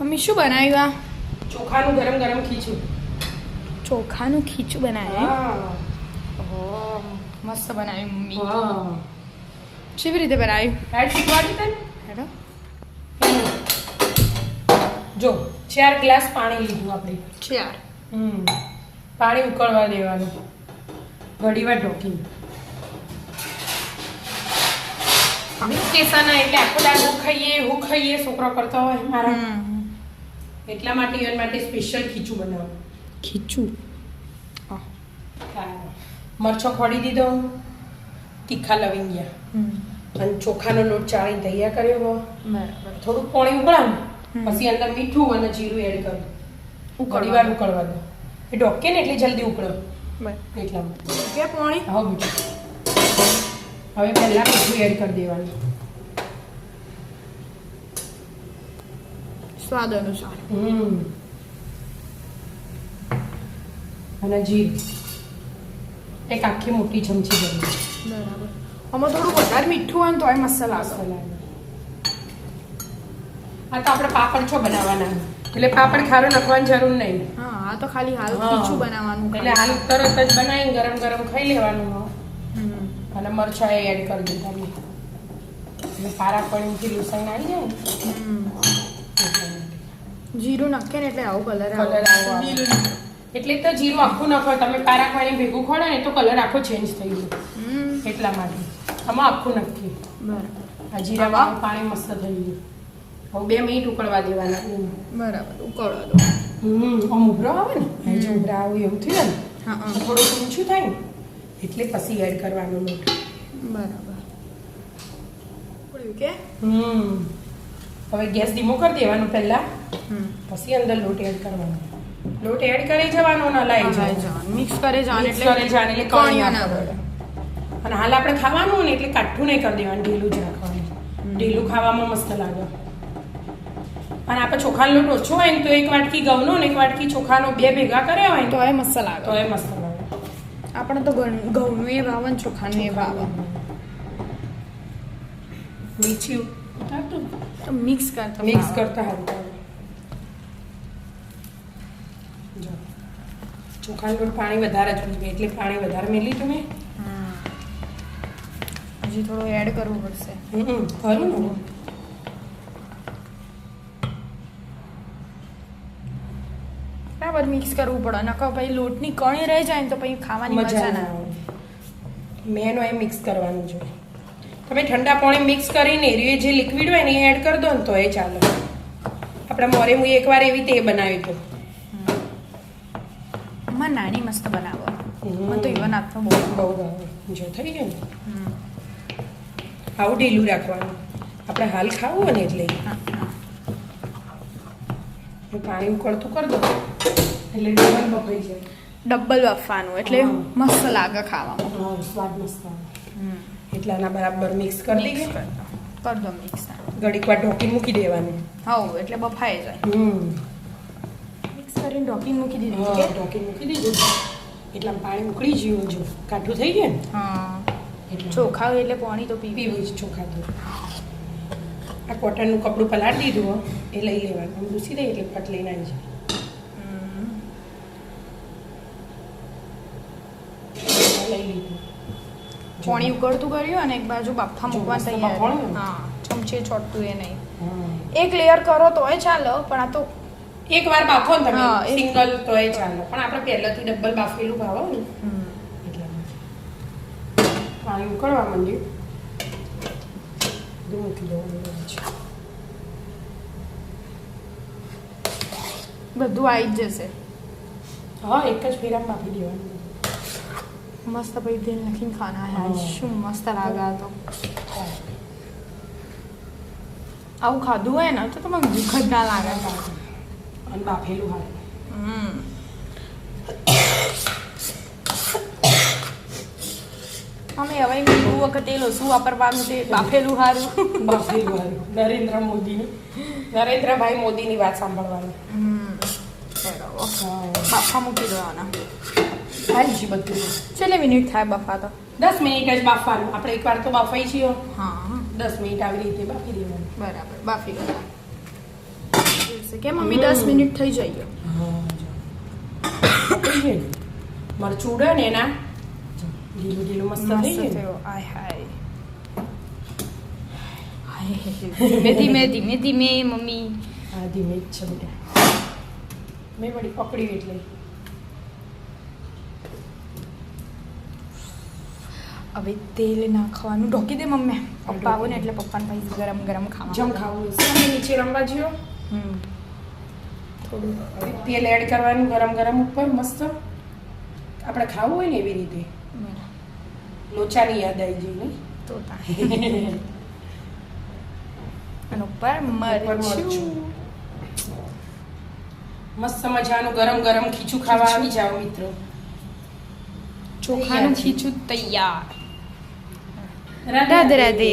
Mummy શું બનાવ્યું આ? ચોખાનું ગરમ ગરમ ખીચું. ચોખાનું ખીચું બનાવ્યું? હા. ઓહ, મસ્ત બનાવ્યું મમ્મી. હા. કેવી રીતે બનાવ્યું? રાઈટ શીખવાડી તને? હેડો. જો 4 ગ્લાસ પાણી લીધું આપણે. 4. પાણી ઉકળવા દેવાનું ઘડીવાર ઢોકીને. કેસાના એટલે આખો દાળ હું ખાઈએ છોકરો કરતો હોય મારા, એટલા માટે ઈવન માટે સ્પેશિયલ ખીચું બનાવું. ખીચું. મરચો ખોડી દીધો, તીખા લવિંગિયા અને ચોખાનો લોટ ચાળીને તૈયાર કર્યો. બરાબર. થોડુંક પાણી ઉકળાવું, પછી અંદર મીઠું અને જીરું એડ કરું. ઘડીવાર ઉકળવા દો. એ ઢોકે ને એટલે જલ્દી ઉકળો. એટલા માટે કે પાણી હા બેટા. હવે પહેલા મીઠું એડ કરી દેવાનું. સ્વાદ અનુસાર. અને જીરું એક આખી મોટી ચમચી ભરી. બરાબર. આમાં થોડું વધારે મીઠું હોય ને તોય મસાલા આવે. આ તો આપણે પાપડ છો બનાવવાના, એટલે પાપડ ખારો નાખવાની જરૂર નહીં. હા, આ તો ખાલી હાલ ખીચું બનાવવાનું. એટલે હાલ તરત જ બનાવીને ગરમ ગરમ ખાઈ લેવાનું. અને મરચાં એડ કરી દીધા. એટલે પારા પડીથી લૂસાઈને આવી જાય ને. જીરું નાખે ને એટલે આવો કલર કલર આવો. એટલે તો જીરું આખું નાખો તમે, પારા ખાઈને ભેગું ખોડો ને તો કલર આખો ચેન્જ થઈ ગયો. એટલા માટે આમાં આખું નાખીએ. બરાબર. આ જીરામાં પાણી મસ્ત થઈ ગયું. હવે 2 મિનિટ ઉકળવા દેવાના. બરાબર, ઉકળવા દો. આમ ઉભરો આવે ને, જે ઉભરા આવે એવું થયું ને, હા થોડું ઊંચું થાય ને એટલે પછી એડ કરવાનો લોટ. બરાબર. ઉકળ્યું કે? હવે ગેસ ધીમો કરી દેવાનો પહેલા, પછી અંદર લોટ એડ કરવાનો. લોટ એડ કરી જવાનો, ના લાઈ જવાનો, મિક્સ કરે જાણ એટલે કણિયા ના પડે. અને હાલ આપણે ખાવાનું ને એટલે કાઠું નહીં કરી દેવાનું, ઢીલું જ રાખવાનું. ઢીલું ખાવામાં મસ્ત લાગે. અને આપણે ચોખાનો લોટ ઓછો હોય ને તો 1 વાટકી ઘઉંનો ને 1 વાટકી ચોખાનો 2 ભેગા કર્યા હોય તો એ મસ્ત લાગે. તો એ મસ્ત લાગે. આપણે તો ઘઉંનું એ ભાવે ને ચોખાનું એ ભાવે. મીઠું તો મિક્સ કરતા સારું પડે. જો ચોખાનો લોટ પાણી વધારે જ પીવે એટલે પાણી વધારે મેલી તમે. હજી થોડું એડ કરવું પડશે. ખરું ને. બરાબર મિક્સ કરવું પડે, નકર પછી લોટની કણી રહી જાય ને તો પછી ખાવાની મજા ના આવે. મેન હોય મિક્સ કરવાનું છે. તમે ઠંડા પાણી મિક્સ કરીને એરિયે જે લિક્વિડ હોય ને એ એડ કરી દો ને તો એ ચાલે. આપણે મોરે હું એકવાર એવી રીતે બનાવી હતું. માં નાની મસ્ત બનાવો. મને તો ઈવન હાથમાં બહુ ભાવે. જો થઈ ગયું ને, આવું ઢીલું રાખવાનું. આપણે હાલ ખાવું હોય ને એટલે પાણી ઉકળતું કરી દો એટલે ડબલ બફાઈ જાય. ડબલ બફવાનું એટલે મસ્ત લાગે ખાવામાં. સ્વાદ મસ્ત આવે. એટલે આના બરાબર મિક્સ કરી લઈએ. કર દો મિક્સ. ઘડીક વાર ઢોકીને મૂકી દેવાનું. હા, એટલે બફાઈ જાય. મિક્સ કરીને ઢોકીને મૂકી દીધું. ઢોકીને મૂકી દીધું એટલે પાણી ઉકળી ગયું. જો કાઠું થઈ ગયું ને. હા, ચોખા એટલે પાણી તો પીવું જ ચોખા તો. આ કોટનનું કપડું પલાળી દીધું એ લઈ લેવાનું. લૂસી દઈએ એટલે ફટ લઈને આવી જાય. લઈ લીધું. પાણી ઉકળતું કર્યું અને એક બાજુ બાફા મૂકવા તૈયાર. હા, ચમચે છોડતું એ નહીં. એક લેયર કરો તોય ચાલે, પણ આ તો એકવાર બાફો ને તમે સિંગલ તોય ચાલે, પણ આપણે પહેલાથી ડબલ બાફેલું ભાવો ને એટલે પાણી ઉકળવા માંડ્યું. મૂકી દેવાનું બધું આવી જ જશે. હા, એક જ ફેરામાં બાફી દેવાનું. મસ્ત પછી તેલ નાખીને ખાના. યાર શું મસ્ત લાગે. તો આવું ખાધું હોય ને તો તમને ભૂખ જ ના લાગે. અને બાફેલું હાલ. અમે હવે બહુ વખતે લોસું વાપરવાનું તે બાફેલું સારું. બાફેલું હારું. નરેન્દ્રભાઈ મોદીની વાત સાંભળવાની. બાફા મૂકી દેવાના. થાય છે બધું. છેલ્લે મિનિટ થાય બફા તો? 10 મિનિટ જ બાફવાનું. આપણે એકવાર તો બાફાઈ છીએ. હા, 10 મિનિટ આવી રીતે બાફી દેવાનું. બરાબર, બાફી ગયા. જશે કે મમ્મી 10 મિનિટ થઈ જઈએ મરચું ઉડે ને એના ઢીલું ઢીલું મસ્ત થઈ મસ્ત ગયું થયો આય હાય ધીમે ધીમે ધીમે ધીમે મમ્મી હા ધીમે જ છે બેટા મેં વળી પકડી એટલે હવે તેલ નાખવાનું ઢોકી દે મમ્મી પપ્પા આવો ને એટલે પપ્પાને પછી ગરમ ગરમ ખાવા જેમ ખાવું હશે અમે નીચે રમવા જ્યો થોડું હવે તેલ એડ કરવાનું ગરમ ગરમ ઉપર મસ્ત આપણે ખાવું હોય ને એવી રીતે લોચાની યાદ આવી ગઈ નહીં તો અને ઉપર મરચું મસ્ત મજાનું ગરમ ગરમ ખીચું ખાવા આવી જાઓ મિત્રો ચોખાનું ખીચું તૈયાર રાધે રાધે રાધે